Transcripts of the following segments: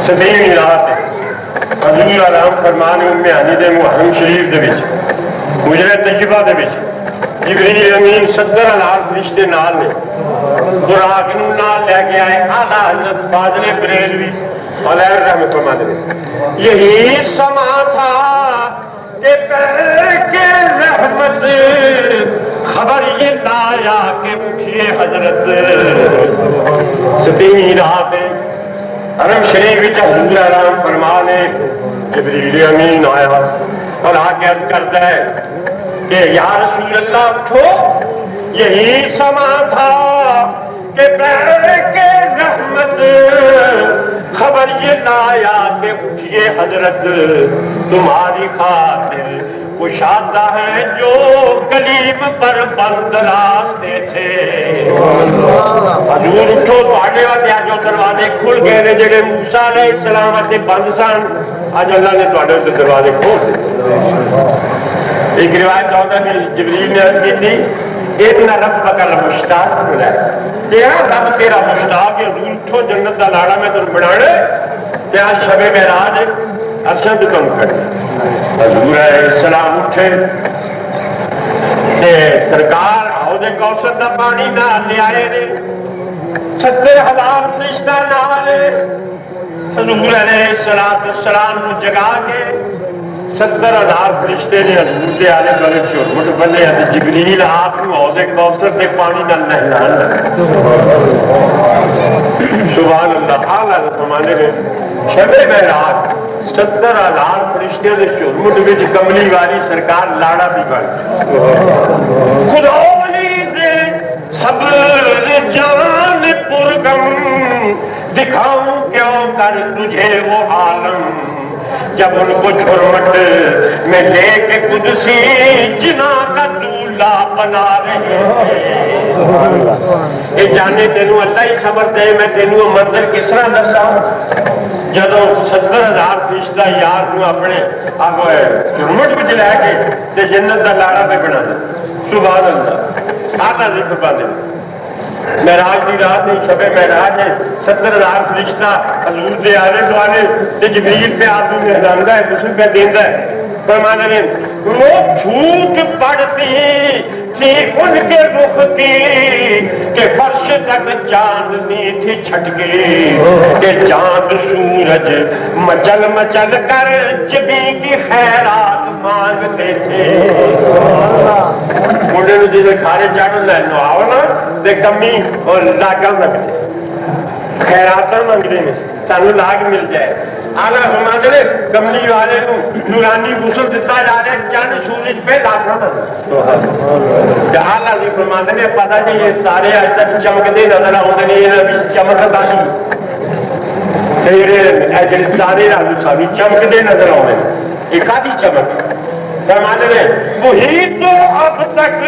سدین رات حضور آرام فرمانے میانی دے محرم شریف دے وچ مجرے طیبہ دے وچ جبریل امین 70,000 فرشتے نال نے براق نال لے کے آئے اعلیٰ حضرت فاضل بریلوی علیہ الرحمۃ فرماتے ہیں یہی سما تھا کہ پہلے کے رحمت خبر یہ لایا کہ اٹھیے حضرت سدین رات حرم شریف وچ حضور آرام فرمانے جبریل امین آیا اور آ کے عرض کرتا ہے کہ یا رسول اللہ اٹھو یہی سما تھا کہ پہلے کے رحمت خبر یہ لایا کہ اٹھیے حضرت تمہاری خاطر کشادہ ہے جو کلیم پر بند راستے تھے حضور اٹھو تواڈے واسطے اج او دروازے کھل گئے نے جڑے موسیٰ علیہ السلام واسطے بند سن اج اللہ نے تواڈے تے دروازے کھول دیتے ایک روایت ہوتا ہے کہ جبریل نے عرض کی تھی اتنا رب کا مشتاق ملا ہے تیرا رب تیرا مشتاق ہے حضور اٹھو جنت دا لاڑا میں تمہیں بنانے تے آج شب معراج اسد کم کھڑے حضور علیہ السلام اٹھے تے سرکار حوض کوثر دا پانی نال لے آئے نے 70,000 فرشتہ نال حضور علیہ السلام کو جگا کے 70,000 فرشتے نے حضور دے آلے دوالے چھوٹ بنے ہیں جبریل آپ کو حوض کوثر دے پانی نال نہلان لگا سبحان اللہ اعلیٰ فرمانے میں شب معراج 70,000 فرشتے دے چھوٹ وچ کملی والی سرکار لاڑا بھی بن خدا ولی دے صبر جان پرغم دکھاؤں کیوں کر تجھے وہ عالم جب ان کو جھرمٹ میں لے کے قدسی جنا کا دولہ بنا رہے ہیں یہ جانے تینوں اللہ ہی صبر دے میں تینوں منظر کس طرح دسا جدو 70,000 فرشتہ یار کو اپنے جھرمٹ میں لے کے تے جنت دا لاڑا پہ بنا دے سبحان اللہ آتا ذکر پاتے معراج کی رات نہیں شب معراج ہے 70,000 فرشتہ حضور دے آلے دوالے تے جبریل پہ آدمی مہراندا ہے دوسرے پہ دیندا ہے فرمانے نے وہ جھوٹ پڑتی تھی ان کے رخ کی کہ فرش تک چاندنی تھی چھٹکی کہ چاند سورج مچل مچل کر جبی کی خیرات مانگتے تھے منڈے نو جی کھارے چاڑو لینو آؤ نا تے کمی اور لاگا منگتے خیرات منگتے ہیں سانو لاگ مل جائے آلہ فرماتے نے کملی والے کو نورانی غسل دیتا جا رہا ہے چند سورج پہ لاگا منگتے آلہ فرماتے نے پتہ نہیں یہ سارے آج تک چمکتے نظر آتے نہیں یہ چمکتا نہیں سارے رنگ سبھی چمکتے نظر آتے یہ کافی چمک فرماتے ہیں وہی تو اب تک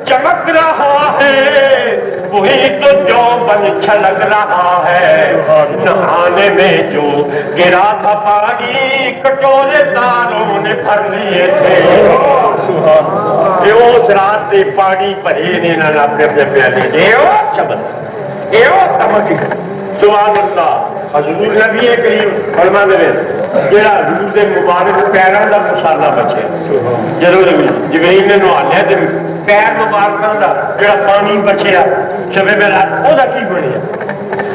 چمک رہا ہے وہی تو جو بن چھلک رہا ہے نہانے میں جو گرا تھا پانی کٹورے داروں نے بھر لیے تھے اس رات سے پانی بھرے نے اپنے اپنے پیالے چمک چمک سبحان اللہ حضور نبی کریم فرماتے ہیں جہاں حضور دے مبارک پیروں کا مصالہ بچے جدو جبریل نے نہالیا تو پیر مبارکوں کا جڑا پانی بچیا شب معراج وہ کی بنیا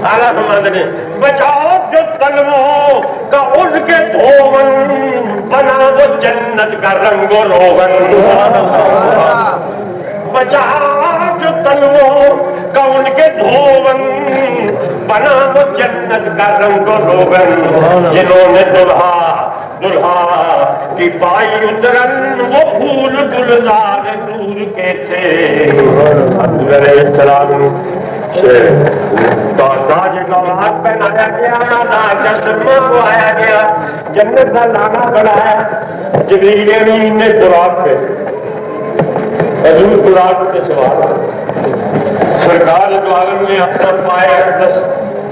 آلہ فرماتے ہیں بچاؤ جو تلووں کا ان کے دھون بنا وہ جنت کا رنگ و روغن بچاؤ جو تلووں کا ان کے دھون بنا وہ جنت کا رنگ و روغن جنہوں نے دلہا کی پائی اترن وہ پھول گلزار دور کے تھے حضور علیہ السلام سے تاج دولت پہنایا گیا چشمہ پوایا گیا جنت کا لانا بنایا جبریل امین نے براق پہ حضور براق کے سوال سرکار دو عالم نے اپنا پائے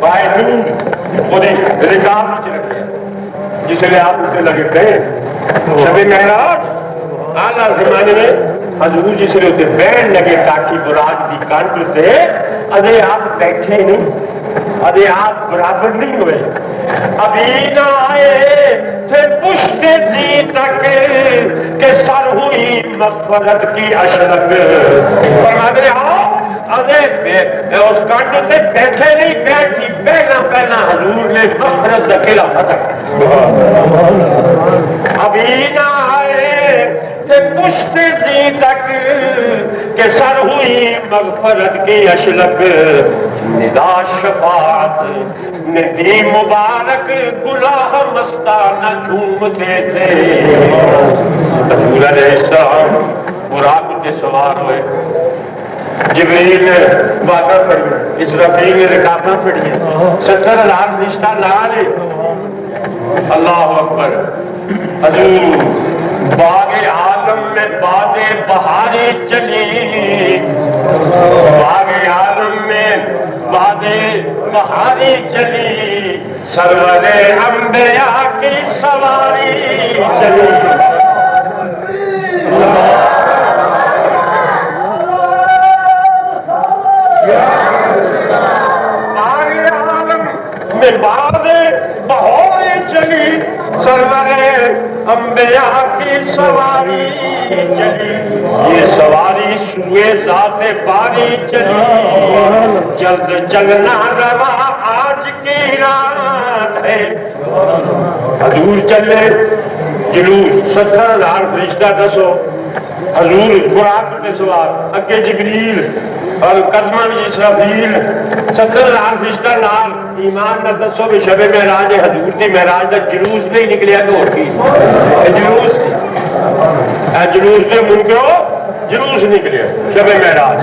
نور خود رکاب میں رکھے جس لیے آپ اسے لگے گئے شب معراج آلہ زمانے میں حضور جس نے ہوتے بین لگے تاکہ براد کی کنڈ سے ادھے آپ بیٹھے نہیں، ادھے آپ برابر نہیں ہوئے، ابھی نہ آئے تھے پشت زی تک کہ سر ہوئی مغفرت کی اشرف، فرماتے ہیں اس کنڈ سے بیٹھے نہیں، بیٹھی پہلا حضور نے مغفرت کا قلعہ فتح، ابھی نہ آئے تھے پشت زی تک کہ سر ہوئی مغفرت کی اشرف، ندا شفاعت نے دی مبارک گناہ مستانہ جھومتے تھے، حضور علیہ السلام براق کے سوار ہوئے، جبریل نے باتیں پڑھی، اسرافیل نے رکابیں پڑھی، 70,000 فرشتہ لائے، اللہ اکبر، حضور باغ عالم میں باد بہاری چلی، باغ عالم میں باد بہاری چلی، سرور انبیاء کی سواری چلی، میں بعد بہوری چلی، سرور انبیاء کی سواری چلی، یہ سواری سوئے ذات باری چلی، جلد چلنا روا آج کی رات ہے، حضور چلے، جلوس 70,000 فرشتہ دسو، حضور براق کے سوار، اگے جبریل اور قدمہ بھی اسرافیل، 70,000 فرشتہ نال، ایمان نہ دسو بھی شب معراج حضور دی معراج دا جلوس نہیں نکلیا تو اور کی جلوس دے منکرو جلوس نکلیا شب معراج۔